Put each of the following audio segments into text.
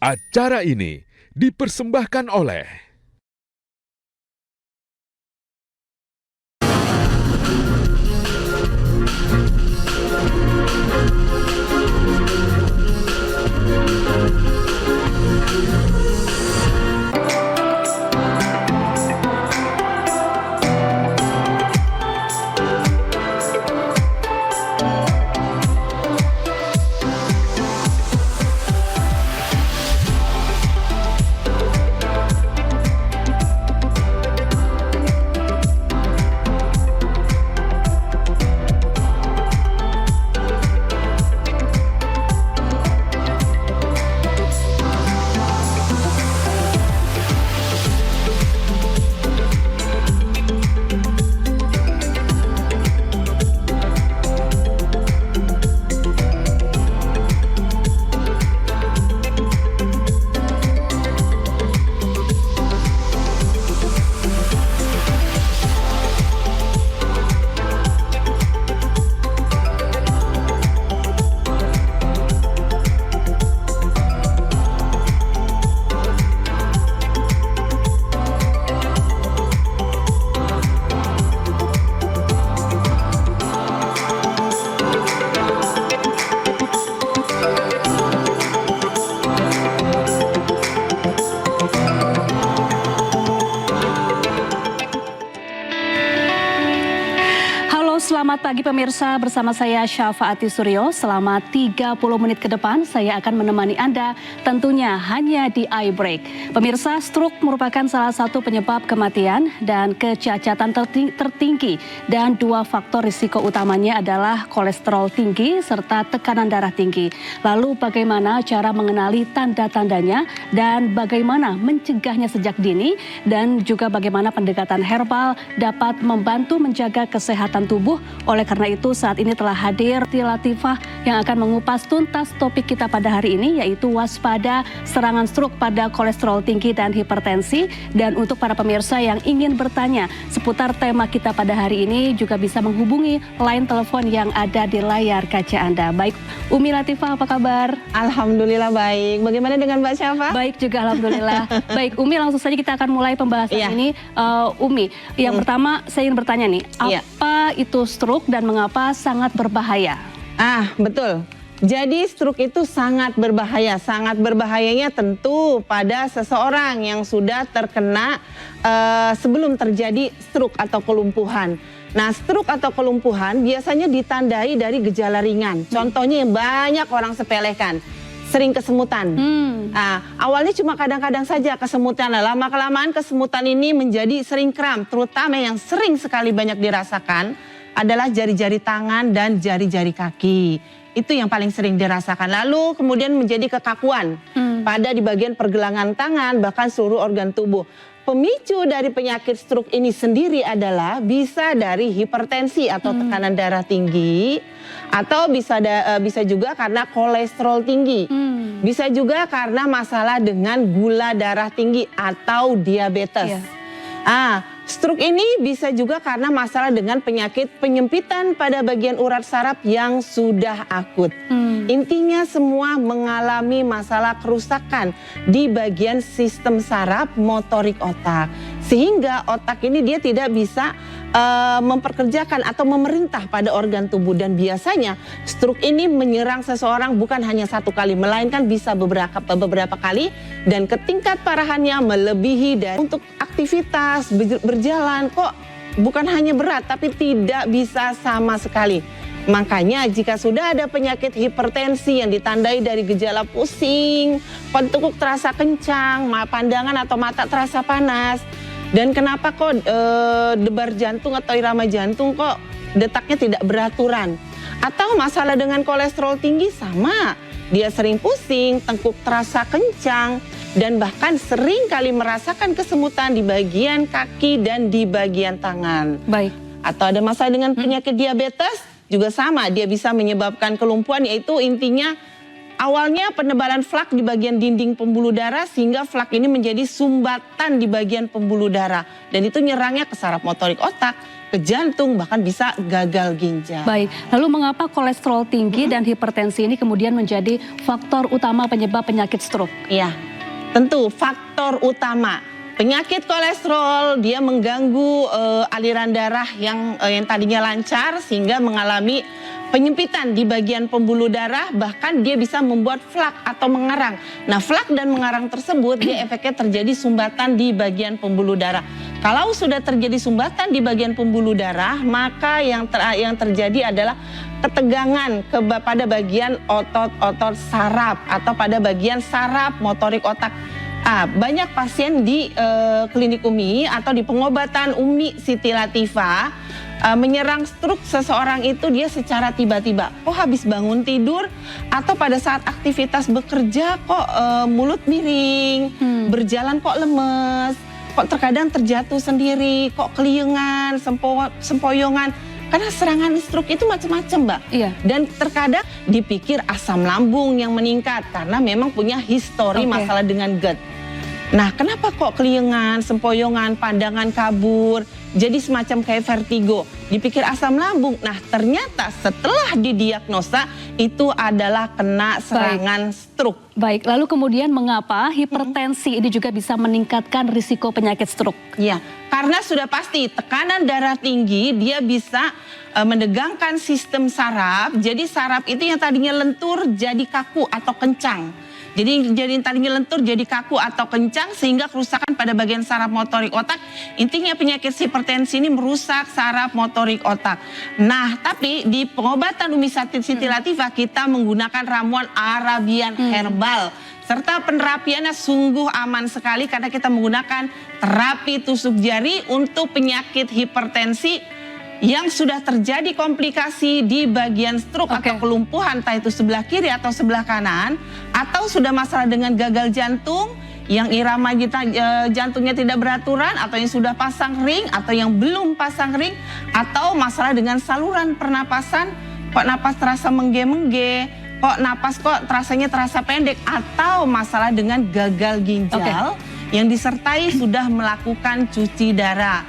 Acara ini dipersembahkan oleh Selamat pagi pemirsa, bersama saya Syafaati Suryo. Selama 30 menit ke depan saya akan menemani Anda tentunya hanya di iBreak. Pemirsa, stroke merupakan salah satu penyebab kematian dan kecacatan tertinggi, dan dua faktor risiko utamanya adalah kolesterol tinggi serta tekanan darah tinggi. Lalu bagaimana cara mengenali tanda-tandanya dan bagaimana mencegahnya sejak dini, dan juga bagaimana pendekatan herbal dapat membantu menjaga kesehatan tubuh. Oleh karena itu saat ini telah hadir Latifah yang akan mengupas tuntas topik kita pada hari ini, yaitu waspada serangan stroke pada kolesterol tinggi dan hipertensi. Dan untuk para pemirsa yang ingin bertanya seputar tema kita pada hari ini juga bisa menghubungi line telepon yang ada di layar kaca Anda. Baik, Umi Latifah, apa kabar? Alhamdulillah baik. Bagaimana dengan Mbak Syafa? Baik juga, alhamdulillah. Baik, Umi, langsung saja kita akan mulai pembahasan ini. Umi, yang pertama saya ingin bertanya nih, apa itu stroke dan mengapa sangat berbahaya? Betul. Jadi stroke itu sangat berbahaya. Sangat berbahayanya tentu pada seseorang yang sudah terkena sebelum terjadi stroke atau kelumpuhan. Nah, stroke atau kelumpuhan biasanya ditandai dari gejala ringan. Contohnya yang banyak orang sepelekan, sering kesemutan. Awalnya cuma kadang-kadang saja kesemutan. Lama-kelamaan kesemutan ini menjadi sering kram, terutama yang sering sekali banyak dirasakan adalah jari-jari tangan dan jari-jari kaki. Itu yang paling sering dirasakan. Lalu kemudian menjadi kekakuan pada di bagian pergelangan tangan, bahkan seluruh organ tubuh. Pemicu dari penyakit stroke ini sendiri adalah bisa dari hipertensi atau tekanan darah tinggi, atau bisa juga karena kolesterol tinggi. Bisa juga karena masalah dengan gula darah tinggi atau diabetes. Stroke ini bisa juga karena masalah dengan penyakit penyempitan pada bagian urat saraf yang sudah akut. Intinya semua mengalami masalah kerusakan di bagian sistem saraf motorik otak. Sehingga otak ini dia tidak bisa memperkerjakan atau memerintah pada organ tubuh. Dan biasanya stroke ini menyerang seseorang bukan hanya satu kali, melainkan bisa beberapa kali. Dan tingkat parahannya melebihi dari untuk aktivitas berjalan kok bukan hanya berat tapi tidak bisa sama sekali. Makanya jika sudah ada penyakit hipertensi yang ditandai dari gejala pusing, pentukuk terasa kencang, pandangan atau mata terasa panas, dan kenapa kok debar jantung atau irama jantung kok detaknya tidak beraturan, atau masalah dengan kolesterol tinggi sama, dia sering pusing, tengkuk terasa kencang, dan bahkan sering kali merasakan kesemutan di bagian kaki dan di bagian tangan. Baik. Atau ada masalah dengan penyakit diabetes, juga sama, dia bisa menyebabkan kelumpuhan, yaitu intinya awalnya penebalan flak di bagian dinding pembuluh darah sehingga flak ini menjadi sumbatan di bagian pembuluh darah. Dan itu nyerangnya ke saraf motorik otak, ke jantung, bahkan bisa gagal ginjal. Baik, lalu mengapa kolesterol tinggi dan hipertensi ini kemudian menjadi faktor utama penyebab penyakit stroke? Iya, tentu faktor utama. Penyakit kolesterol dia mengganggu aliran darah yang tadinya lancar sehingga mengalami penyempitan di bagian pembuluh darah, bahkan dia bisa membuat flak atau mengarang. Nah, flak dan mengarang tersebut dia efeknya terjadi sumbatan di bagian pembuluh darah. Kalau sudah terjadi sumbatan di bagian pembuluh darah, maka yang terjadi adalah ketegangan pada bagian otot-otot saraf atau pada bagian saraf motorik otak. Banyak pasien di klinik UMI atau di pengobatan UMI Siti Latifah menyerang stroke seseorang itu dia secara tiba-tiba. Kok habis bangun tidur atau pada saat aktivitas bekerja kok mulut miring, berjalan kok lemes, kok terkadang terjatuh sendiri, kok keliengan, sempoyongan. Karena serangan stroke itu macam-macam, Mbak. Iya. Dan terkadang dipikir asam lambung yang meningkat karena memang punya histori masalah dengan GERD. Nah, kenapa kok keliengan, sempoyongan, pandangan kabur, jadi semacam kayak vertigo? Dipikir asam lambung. Nah, ternyata setelah didiagnosa itu adalah kena serangan stroke. Baik, lalu kemudian mengapa hipertensi ini juga bisa meningkatkan risiko penyakit stroke? Ya, karena sudah pasti tekanan darah tinggi dia bisa menegangkan sistem saraf. Jadi saraf itu yang tadinya lentur jadi kaku atau kencang. Jadi tadinya lentur jadi kaku atau kencang sehingga kerusakan pada bagian saraf motorik otak. Intinya penyakit hipertensi ini merusak saraf motorik otak. Nah, tapi di pengobatan UMI Siti Latifah kita menggunakan ramuan Arabian herbal. Serta penerapiannya sungguh aman sekali karena kita menggunakan terapi tusuk jari untuk penyakit hipertensi yang sudah terjadi komplikasi di bagian stroke atau kelumpuhan, entah itu sebelah kiri atau sebelah kanan, atau sudah masalah dengan gagal jantung, yang irama jantungnya tidak beraturan, atau yang sudah pasang ring, atau yang belum pasang ring, atau masalah dengan saluran pernapasan, kok napas terasa mengge-mengge, kok napas kok terasa pendek, atau masalah dengan gagal ginjal yang disertai sudah melakukan cuci darah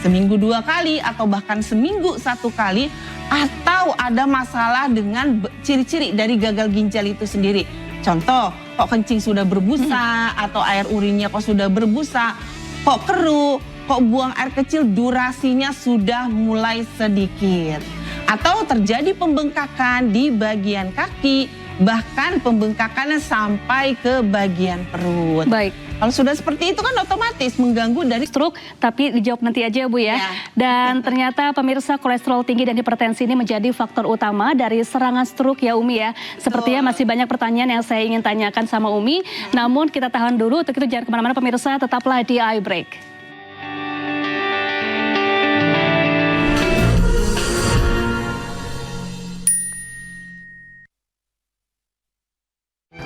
seminggu 2 kali atau bahkan seminggu 1 kali, atau ada masalah dengan ciri-ciri dari gagal ginjal itu sendiri. Contoh, kok kencing sudah berbusa atau air urinnya kok sudah berbusa, kok keruh, kok buang air kecil durasinya sudah mulai sedikit. Atau terjadi pembengkakan di bagian kaki, bahkan pembengkakannya sampai ke bagian perut. Baik. Kalau sudah seperti itu kan otomatis mengganggu dari stroke, tapi dijawab nanti aja Bu ya. Dan ternyata pemirsa kolesterol tinggi dan hipertensi ini menjadi faktor utama dari serangan stroke ya Umi ya. Sepertinya masih banyak pertanyaan yang saya ingin tanyakan sama Umi. Namun kita tahan dulu, untuk itu jangan kemana-mana pemirsa, tetaplah di iBreak.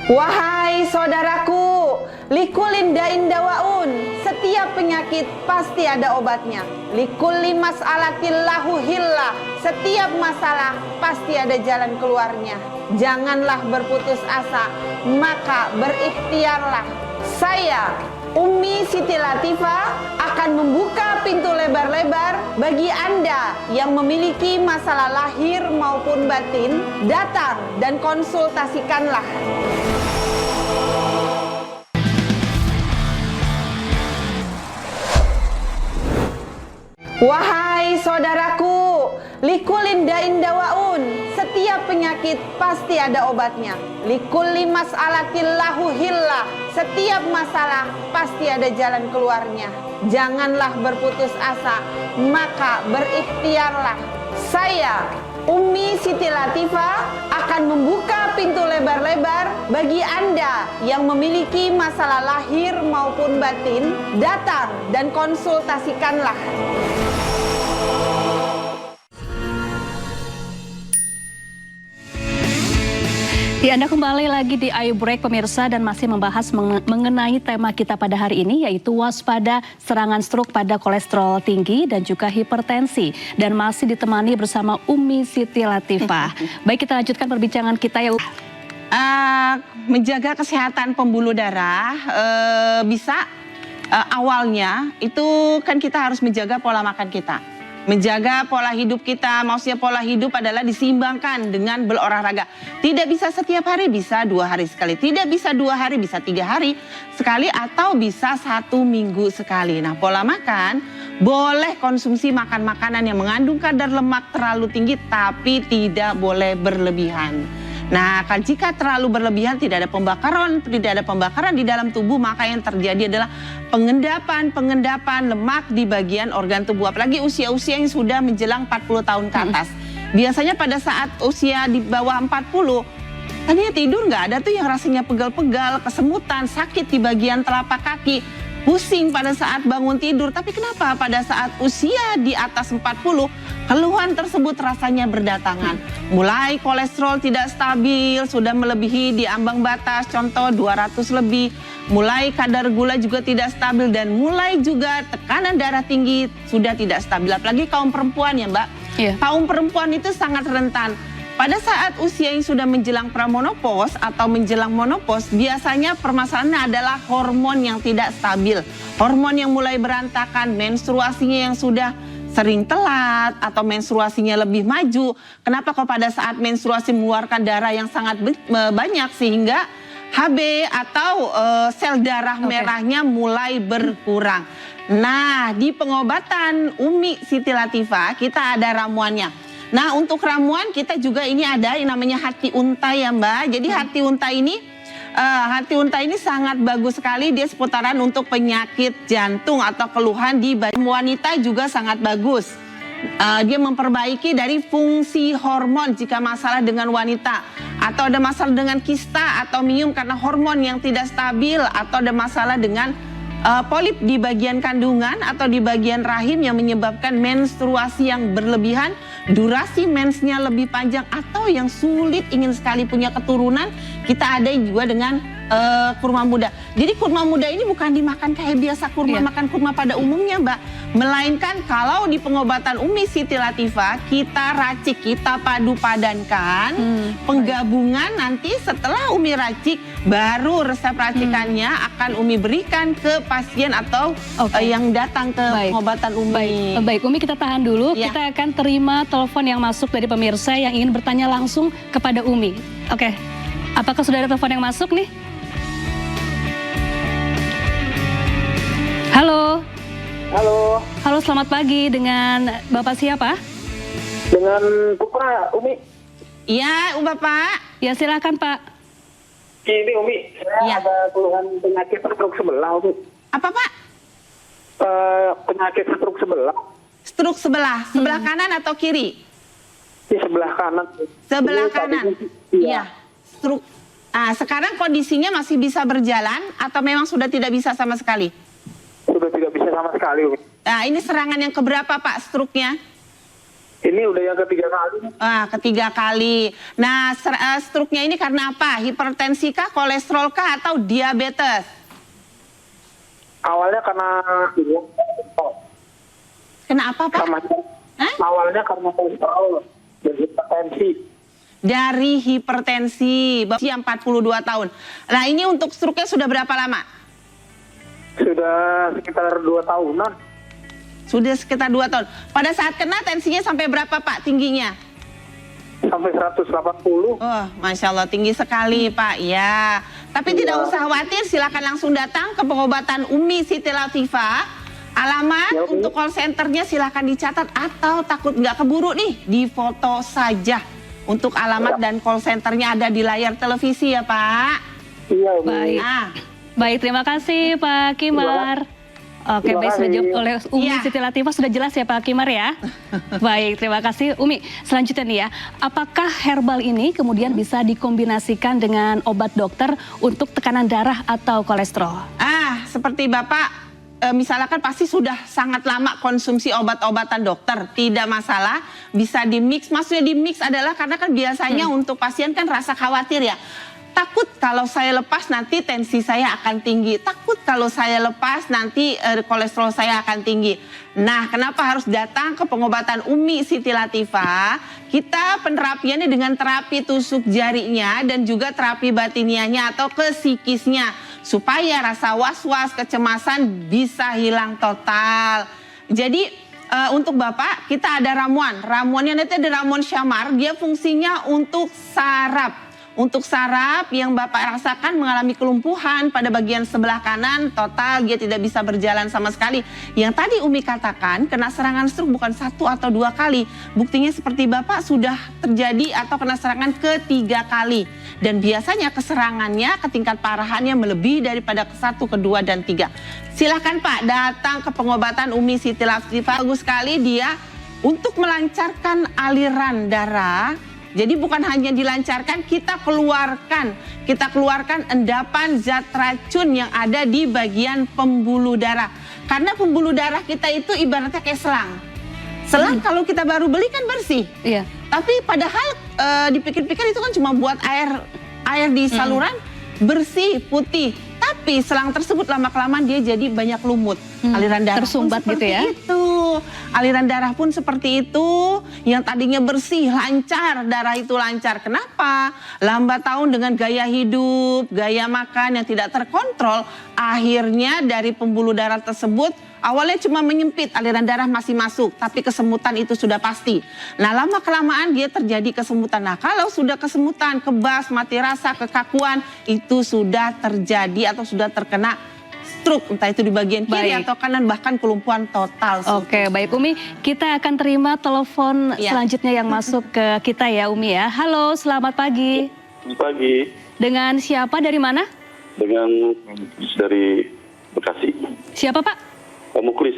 Wahai saudaraku, likulin dain dawaun, setiap penyakit pasti ada obatnya. Likulli mas'alatil lahu hillah, setiap masalah pasti ada jalan keluarnya. Janganlah berputus asa, maka berikhtiarlah. Saya, UMI Siti Latifah, akan membuka pintu lebar-lebar bagi Anda yang memiliki masalah lahir maupun batin. Datang dan konsultasikanlah. Wahai saudaraku, likulin dain dawaun, setiap penyakit pasti ada obatnya. Likulli mas'alatil lahu hillah, setiap masalah pasti ada jalan keluarnya. Janganlah berputus asa, maka berikhtiarlah. Saya, UMI Siti Latifah, akan membuka pintu lebar-lebar bagi Anda yang memiliki masalah lahir maupun batin. Datang dan konsultasikanlah. Ya, Anda kembali lagi di iBreak pemirsa dan masih membahas mengenai tema kita pada hari ini, yaitu waspada serangan stroke pada kolesterol tinggi dan juga hipertensi, dan masih ditemani bersama UMI Siti Latifah. Baik, kita lanjutkan perbincangan kita ya. Menjaga kesehatan pembuluh darah awalnya itu kan kita harus menjaga pola makan kita. menjaga pola hidup kita. Maksudnya pola hidup adalah diseimbangkan dengan berolahraga. Tidak bisa setiap hari, bisa 2 hari sekali. Tidak bisa 2 hari, bisa 3 hari sekali, atau bisa 1 minggu sekali. Nah, pola makan, boleh konsumsi makan makanan yang mengandung kadar lemak terlalu tinggi, tapi tidak boleh berlebihan. Nah, jika terlalu berlebihan, tidak ada pembakaran di dalam tubuh, maka yang terjadi adalah pengendapan lemak di bagian organ tubuh. Apalagi usia-usia yang sudah menjelang 40 tahun ke atas. Biasanya pada saat usia di bawah 40, tadinya tidur nggak ada tuh yang rasanya pegal-pegal, kesemutan, sakit di bagian telapak kaki, pusing pada saat bangun tidur. Tapi kenapa pada saat usia di atas 40, keluhan tersebut rasanya berdatangan. Mulai kolesterol tidak stabil, sudah melebihi di ambang batas, contoh 200 lebih. Mulai kadar gula juga tidak stabil, dan mulai juga tekanan darah tinggi sudah tidak stabil. Apalagi kaum perempuan ya Mbak. Iya. Kaum perempuan itu sangat rentan. Pada saat usia yang sudah menjelang pramonopause atau menjelang monopause, biasanya permasalahannya adalah hormon yang tidak stabil. Hormon yang mulai berantakan, menstruasinya yang sudah sering telat atau menstruasinya lebih maju. Kenapa? Kok pada saat menstruasi mengeluarkan darah yang sangat banyak, sehingga HB atau sel darah merahnya mulai berkurang. Nah, di pengobatan Umi Siti Latifah kita ada ramuannya. Nah, untuk ramuan kita juga ini ada yang namanya hati unta ya Mbak. Jadi hati unta ini sangat bagus sekali, dia seputaran untuk penyakit jantung atau keluhan di badan wanita juga sangat bagus. Dia memperbaiki dari fungsi hormon jika masalah dengan wanita, atau ada masalah dengan kista atau minum karena hormon yang tidak stabil, atau ada masalah dengan polip di bagian kandungan atau di bagian rahim yang menyebabkan menstruasi yang berlebihan, durasi mensnya lebih panjang, atau yang sulit ingin sekali punya keturunan. Kita ada juga dengan kurma muda. Jadi kurma muda ini bukan dimakan kayak biasa makan kurma pada umumnya Mbak, melainkan kalau di pengobatan Umi Siti Latifah kita racik, kita padu padankan penggabungan. Nanti setelah Umi racik, baru resep racikannya akan Umi berikan ke pasien atau yang datang ke pengobatan Umi. Baik, Umi kita tahan dulu. Ya. Kita akan terima telepon yang masuk dari pemirsa yang ingin bertanya langsung kepada Umi. Oke, apakah sudah ada telepon yang masuk nih? Halo. Halo, Halo, selamat pagi. Dengan Bapak siapa? dengan Putra Umi. Iya, Bapak. Ya, silakan Pak. Ini Umi, saya Iya. ada keluhan penyakit stroke sebelah Umi. Apa Pak? Penyakit stroke sebelah Stroke sebelah kanan atau kiri? di sebelah kanan. Sebelah Ini kanan. tadinya- Iya. Stroke. Sekarang kondisinya masih bisa berjalan atau memang sudah tidak bisa sama sekali? Sudah tidak bisa sama sekali Umi. Ini serangan yang keberapa Pak stroke-nya? Ini udah yang ketiga kali. Ketiga kali. Nah, stroke-nya ini karena apa? Hipertensi kah, kolesterol kah, atau diabetes? Awalnya karena Kenapa Pak? awalnya karena kolesterol dan hipertensi. Dari hipertensi, usia 42 tahun. Nah, ini untuk stroke-nya sudah berapa lama? Sudah sekitar 2 tahunan. Sudah sekitar 2 tahun. Pada saat kena tensinya sampai berapa Pak tingginya? Sampai 180. Oh, Masya Allah, tinggi sekali Pak. Ya, tapi tidak usah khawatir, silakan langsung datang ke pengobatan Umi Siti Latifah. Alamat Ya, Umi. untuk call centernya silakan dicatat, atau takut nggak keburu nih, di foto saja. Untuk alamat dan call centernya ada di layar televisi ya Pak. Iya Umi. Baik. Baik, terima kasih Pak Kimar. Oke, Terima baik, sudah kasih. jawab oleh Umi Iya. Siti Latifah, sudah jelas ya Pak Kimar ya. Baik, terima kasih Umi. Selanjutnya nih ya, apakah herbal ini kemudian bisa dikombinasikan dengan obat dokter untuk tekanan darah atau kolesterol? Seperti Bapak misalkan pasti sudah sangat lama konsumsi obat-obatan dokter, tidak masalah, bisa di-mix. Maksudnya di-mix adalah karena kan biasanya untuk pasien kan rasa khawatir ya. Takut kalau saya lepas nanti tensi saya akan tinggi. Takut kalau saya lepas nanti kolesterol saya akan tinggi. Nah, kenapa harus datang ke pengobatan Umi Siti Latifah? Kita penerapiannya dengan terapi tusuk jarinya dan juga terapi batiniahnya atau ke psikisnya. Supaya rasa was-was, kecemasan bisa hilang total. Jadi untuk Bapak kita ada ramuan. Ramuannya nanti ada ramuan syamar, dia fungsinya untuk saraf. Untuk saraf yang Bapak rasakan mengalami kelumpuhan pada bagian sebelah kanan, total dia tidak bisa berjalan sama sekali. Yang tadi Umi katakan kena serangan stroke bukan 1 atau 2 kali. Buktinya seperti Bapak sudah terjadi atau kena serangan ke-3 kali. Dan biasanya keserangannya ke tingkat parahannya melebihi daripada ke-1, ke-2, dan 3. Silahkan Pak datang ke pengobatan Umi Siti Latifah. Bagus sekali dia untuk melancarkan aliran darah. Jadi bukan hanya dilancarkan, kita keluarkan endapan zat racun yang ada di bagian pembuluh darah. Karena pembuluh darah kita itu ibaratnya kayak selang. Selang kalau kita baru beli kan bersih. Iya. Tapi padahal dipikir-pikir itu kan cuma buat air di saluran bersih, putih. Tapi selang tersebut lama-kelamaan dia jadi banyak lumut. Aliran darah tersumbat pun gitu ya. itu. Aliran darah pun seperti itu. Yang tadinya bersih, lancar, darah itu lancar. Kenapa? Lambat tahun dengan gaya hidup, gaya makan yang tidak terkontrol, akhirnya dari pembuluh darah tersebut awalnya cuma menyempit, aliran darah masih masuk, tapi kesemutan itu sudah pasti. Nah, lama-kelamaan dia terjadi kesemutan. Nah, kalau sudah kesemutan, kebas, mati rasa, kekakuan, itu sudah terjadi atau sudah terkena stroke, entah itu di bagian kiri atau kanan, bahkan kelumpuhan total. Oke, baik Umi, kita akan terima telepon selanjutnya yang masuk ke kita ya Umi ya. Halo, selamat pagi. Selamat pagi. Dengan siapa, dari mana? Dengan dari Bekasi. Siapa Pak? Pak Muklis.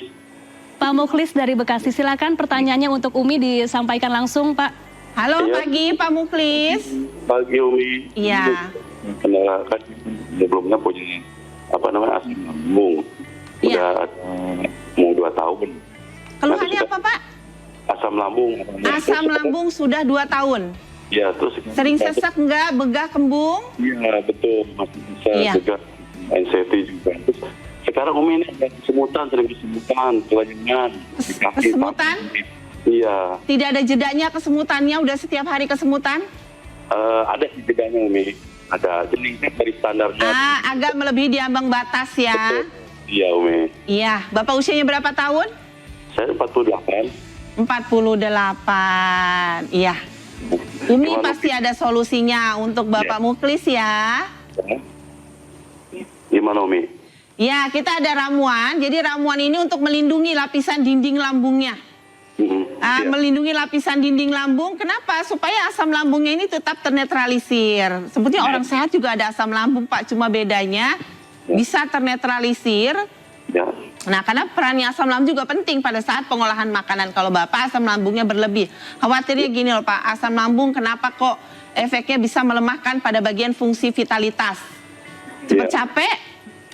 Pak Muklis dari Bekasi, silakan pertanyaannya untuk Umi disampaikan langsung Pak. Halo, Ya. pagi Pak Muklis. Pagi Umi. Iya. Kenalkan sebelumnya punya asam lambung. Udah mau 2 tahun. Keluhannya apa Pak? Asam lambung. Asam lambung sudah 2 tahun. Ya, terus Sering sesak enggak, begah, kembung? Iya, betul. Masih bisa juga anxiety juga. Terus sekarang Umi ini ada sering kesemutan, kelengan. Kesemutan? Iya. Tidak ada jedanya kesemutannya, udah setiap hari kesemutan? Ada sih jedanya Umi. Ada jeningnya dari standarnya. Agak melebihi di ambang batas ya. Iya Umi. Iya, Bapak usianya berapa tahun? Saya 48. 48, iya. Umi Gimana, pasti ada solusinya untuk Bapak Muklis ya. Gimana Umi? Ya, kita ada ramuan. Jadi ramuan ini untuk melindungi lapisan dinding lambungnya. Melindungi lapisan dinding lambung. Kenapa? Supaya asam lambungnya ini tetap ternetralisir. Sebetulnya orang sehat juga ada asam lambung Pak, cuma bedanya bisa ternetralisir. Ya. Nah, karena perannya asam lambung juga penting pada saat pengolahan makanan. Kalau Bapak asam lambungnya berlebih, khawatirnya gini loh Pak, asam lambung kenapa kok efeknya bisa melemahkan pada bagian fungsi vitalitas. Cepat capek,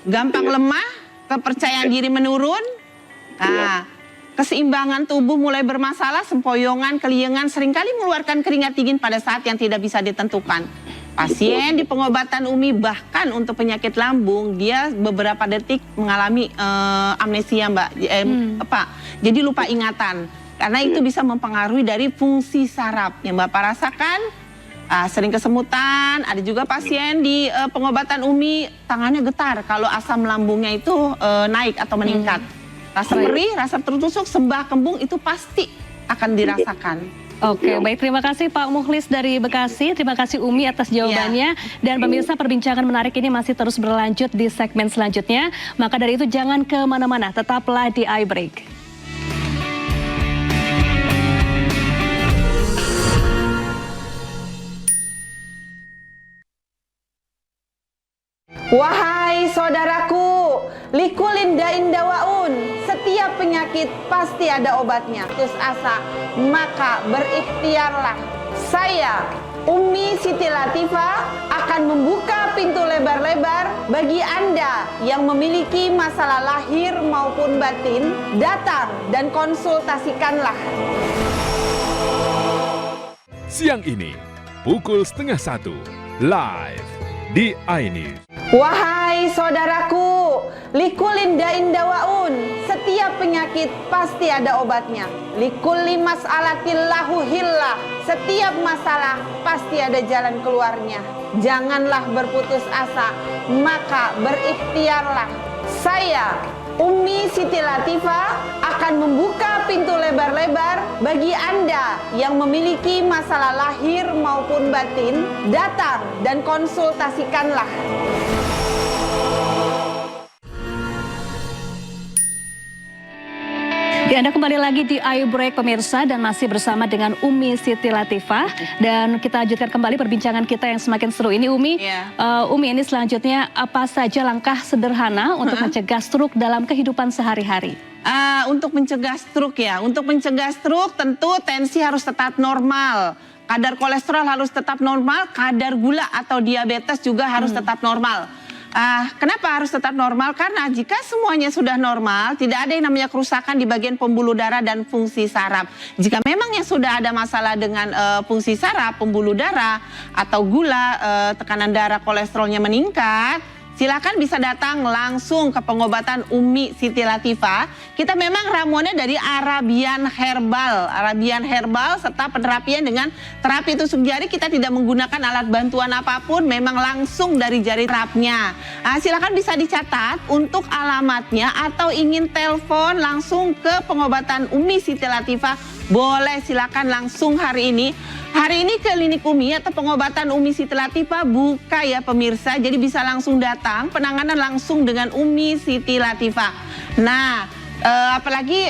gampang lemah, kepercayaan diri menurun. Keseimbangan tubuh mulai bermasalah, sempoyongan, keliengan, seringkali mengeluarkan keringat dingin pada saat yang tidak bisa ditentukan. Pasien di pengobatan Umi bahkan untuk penyakit lambung dia beberapa detik mengalami amnesia Mbak, jadi lupa ingatan. Karena itu bisa mempengaruhi dari fungsi saraf yang Bapak rasakan. Sering kesemutan, ada juga pasien di pengobatan Umi tangannya getar kalau asam lambungnya itu naik atau meningkat. Rasa perih, rasa tertusuk, sembah kembung itu pasti akan dirasakan. Oke, baik, terima kasih Pak Muklis dari Bekasi, terima kasih Umi atas jawabannya. Dan pemirsa, perbincangan menarik ini masih terus berlanjut di segmen selanjutnya. Maka dari itu jangan kemana-mana, tetaplah di iBreak. Wahai saudaraku, likulinda indawaun, setiap penyakit pasti ada obatnya. Putus asa, maka berikhtiarlah. Saya, Umi Siti Latifah, akan membuka pintu lebar-lebar bagi Anda yang memiliki masalah lahir maupun batin. Datang dan konsultasikanlah. Siang ini, pukul 12:30, live di iNews. Wahai saudaraku, likulinda indawaun, setiap penyakit pasti ada obatnya. Likulli mas'alatil lahu hillah, setiap masalah pasti ada jalan keluarnya. Janganlah berputus asa, maka berikhtiarlah. Saya, Umi Siti Latifah akan membuka pintu lebar-lebar bagi Anda yang memiliki masalah lahir maupun batin. Datang dan konsultasikanlah. Ya, Anda kembali lagi di Ayu Break pemirsa dan masih bersama dengan Umi Siti Latifah dan kita lanjutkan kembali perbincangan kita yang semakin seru ini Umi. Umi, ini selanjutnya apa saja langkah sederhana untuk mencegah stroke dalam kehidupan sehari-hari? Untuk mencegah stroke ya, untuk mencegah stroke tentu tensi harus tetap normal. Kadar kolesterol harus tetap normal, kadar gula atau diabetes juga harus tetap normal. Kenapa harus tetap normal? Karena jika semuanya sudah normal, tidak ada yang namanya kerusakan di bagian pembuluh darah dan fungsi saraf. Jika memang yang sudah ada masalah dengan fungsi saraf, pembuluh darah, atau gula, tekanan darah, kolesterolnya meningkat, silakan bisa datang langsung ke pengobatan Umi Siti Latifah. Kita memang ramuannya dari Arabian Herbal serta penerapian dengan terapi tusuk jari. Kita tidak menggunakan alat bantuan apapun, memang langsung dari jari terapnya. Silakan bisa dicatat untuk alamatnya atau ingin telepon langsung ke pengobatan Umi Siti Latifah. Boleh, silakan langsung hari ini. Hari ini klinik Umi atau pengobatan Umi Siti Latifah buka ya pemirsa. Jadi bisa langsung datang, penanganan langsung dengan Umi Siti Latifah. Nah, apalagi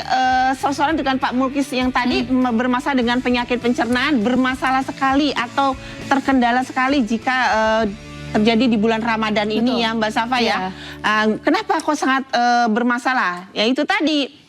seseorang dengan Pak Mulkis yang tadi bermasalah dengan penyakit pencernaan, bermasalah sekali atau terkendala sekali jika terjadi di bulan Ramadan ini ya Mbak Safa ya. Kenapa kok sangat bermasalah? Ya itu tadi.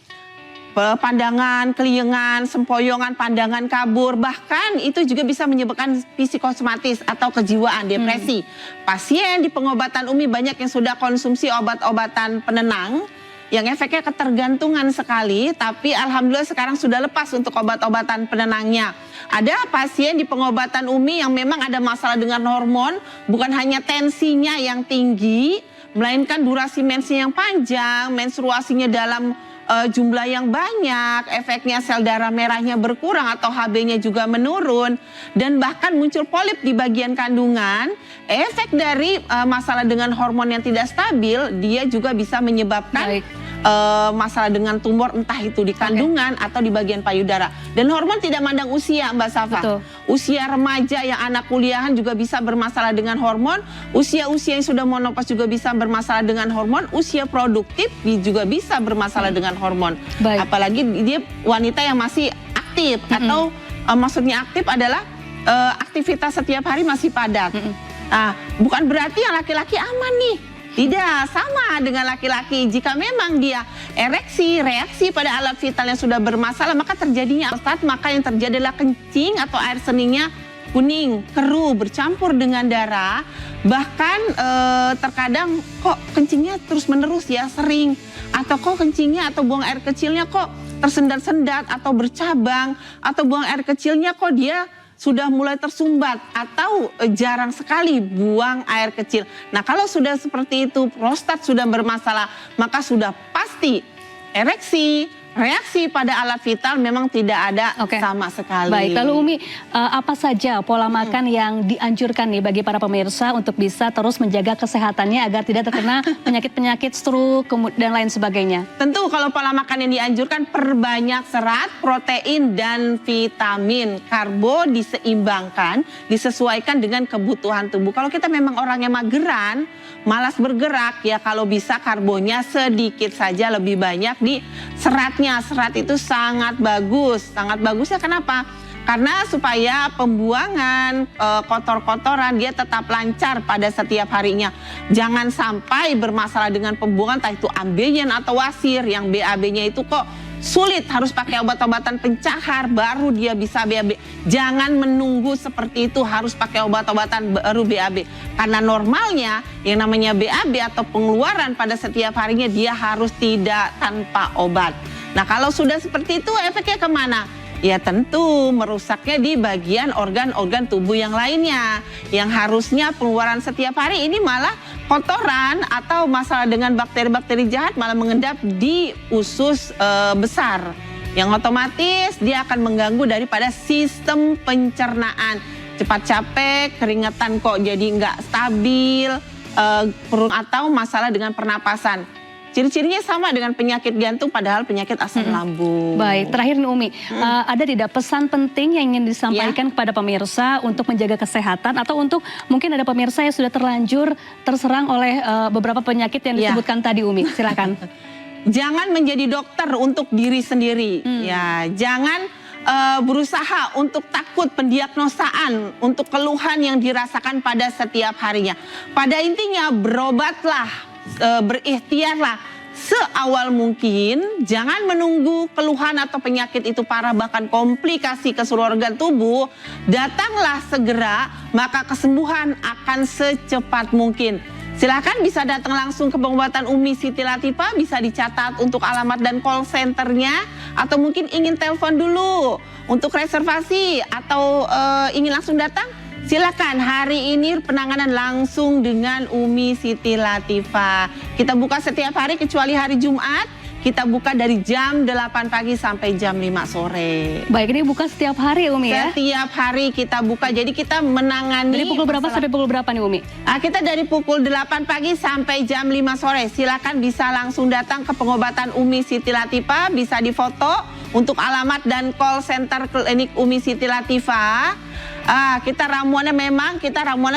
Pandangan, keliengan, sempoyongan, pandangan kabur, bahkan itu juga bisa menyebabkan psikosomatis atau kejiwaan, depresi. Pasien di pengobatan Umi banyak yang sudah konsumsi obat-obatan penenang yang efeknya ketergantungan sekali, tapi alhamdulillah sekarang sudah lepas untuk obat-obatan penenangnya. Ada pasien di pengobatan Umi yang memang ada masalah dengan hormon, bukan hanya tensinya yang tinggi, melainkan durasi mensnya yang panjang, menstruasinya dalam jumlah yang banyak, efeknya sel darah merahnya berkurang atau HB-nya juga menurun, dan bahkan muncul polip di bagian kandungan. Efek dari masalah dengan hormon yang tidak stabil, dia juga bisa menyebabkan masalah dengan tumor entah itu di kandungan atau di bagian payudara. Dan hormon tidak mandang usia Mbak Safa. Usia remaja yang anak kuliahan juga bisa bermasalah dengan hormon, usia-usia yang sudah menopause juga bisa bermasalah dengan hormon, usia produktif juga bisa bermasalah dengan hormon. Apalagi dia wanita yang masih aktif atau maksudnya aktif adalah aktivitas setiap hari masih padat. Bukan berarti yang laki-laki aman nih. Tidak, sama dengan laki-laki. Jika memang dia ereksi, reaksi pada alat vital yang sudah bermasalah, maka terjadinya prostat, maka yang terjadi adalah kencing atau air seninya kuning, keruh, bercampur dengan darah. Bahkan terkadang kok kencingnya terus-menerus ya, sering. Atau kok kencingnya atau buang air kecilnya kok tersendat-sendat atau bercabang. Atau buang air kecilnya kok dia sudah mulai tersumbat atau jarang sekali buang air kecil. Nah, kalau sudah seperti itu, prostat sudah bermasalah, maka sudah pasti ereksi, reaksi pada alat vital memang tidak ada sama sekali. Baik, lalu Umi, apa saja pola makan yang dianjurkan nih bagi para pemirsa untuk bisa terus menjaga kesehatannya agar tidak terkena penyakit-penyakit stroke dan lain sebagainya? Tentu kalau pola makan yang dianjurkan perbanyak serat, protein, dan vitamin. Karbo diseimbangkan, disesuaikan dengan kebutuhan tubuh. Kalau kita memang orangnya mageran, malas bergerak, ya kalau bisa karbonya sedikit saja, lebih banyak di seratnya. Serat itu sangat bagus ya. Kenapa? Karena supaya pembuangan kotor-kotoran dia tetap lancar pada setiap harinya. Jangan sampai bermasalah dengan pembuangan, entah itu ambeien atau wasir, yang BAB-nya itu kok sulit, harus pakai obat-obatan pencahar baru dia bisa BAB. Jangan menunggu seperti itu, harus pakai obat-obatan baru BAB. Karena normalnya yang namanya BAB atau pengeluaran pada setiap harinya dia harus tidak tanpa obat. Nah, kalau sudah seperti itu efeknya kemana? Ya tentu merusaknya di bagian organ-organ tubuh yang lainnya. Yang harusnya pengeluaran setiap hari ini malah kotoran atau masalah dengan bakteri-bakteri jahat malah mengendap di usus besar. Yang otomatis dia akan mengganggu daripada sistem pencernaan. Cepat capek, keringetan kok jadi nggak stabil, perut atau masalah dengan pernapasan. ciri-cirinya sama dengan penyakit jantung padahal penyakit asam lambung. Baik, terakhir nih Umi, ada tidak pesan penting yang ingin disampaikan kepada pemirsa untuk menjaga kesehatan atau untuk mungkin ada pemirsa yang sudah terlanjur terserang oleh beberapa penyakit yang disebutkan tadi Umi, silakan. Jangan menjadi dokter untuk diri sendiri, ya. Jangan berusaha untuk takut pendiagnosaan untuk keluhan yang dirasakan pada setiap harinya. Pada intinya berobatlah, berikhtiarlah seawal mungkin. Jangan menunggu keluhan atau penyakit itu parah bahkan komplikasi ke seluruh organ tubuh. Datanglah segera, maka kesembuhan akan secepat mungkin. Silakan bisa datang langsung ke pengobatan Umi Siti Latifah, bisa dicatat untuk alamat dan call centernya, atau mungkin ingin telepon dulu untuk reservasi atau ingin langsung datang, silakan. Hari ini penanganan langsung dengan Umi Siti Latifah. Kita buka setiap hari kecuali hari Jumat. Kita buka dari jam 8 pagi sampai jam 5 sore. Baik, ini buka setiap hari Umi ya? Setiap hari kita buka, jadi kita menangani. Dari pukul berapa sampai pukul berapa nih Umi? Kita dari pukul 8 pagi sampai jam 5 sore. Silakan bisa langsung datang ke pengobatan Umi Siti Latifah, bisa difoto untuk alamat dan call center klinik Umi Siti Latifah. Kita ramuannya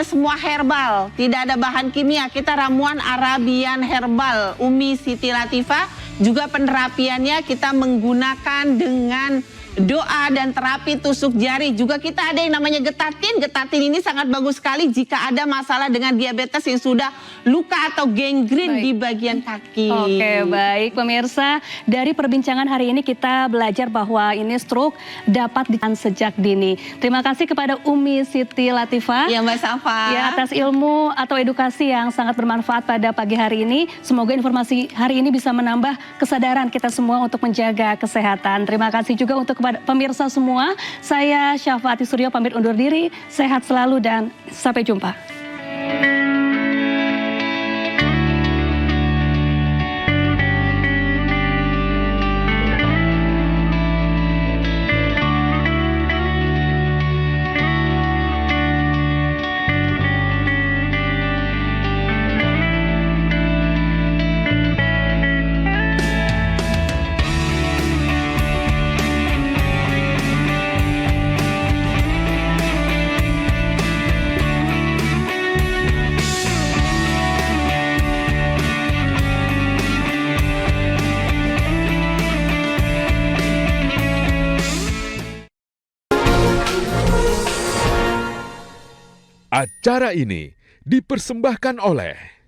semua herbal, tidak ada bahan kimia. Kita ramuan Arabian herbal Umi Siti Latifah. Juga penerapiannya kita menggunakan dengan doa dan terapi tusuk jari. Juga kita ada yang namanya getatin. Getatin ini sangat bagus sekali jika ada masalah dengan diabetes yang sudah luka atau gangrene di bagian kaki. Oke, baik pemirsa. Dari perbincangan hari ini kita belajar bahwa ini stroke dapat ditekan sejak dini. Terima kasih kepada Umi Siti Latifah. Ya Mbak Safa. Ya, atas ilmu atau edukasi yang sangat bermanfaat pada pagi hari ini. Semoga informasi hari ini bisa menambah kesadaran kita semua untuk menjaga kesehatan. Terima kasih juga untuk kepada pemirsa semua. Saya Syafa Ati Suryo pamit undur diri. Sehat selalu dan sampai jumpa. Acara ini dipersembahkan oleh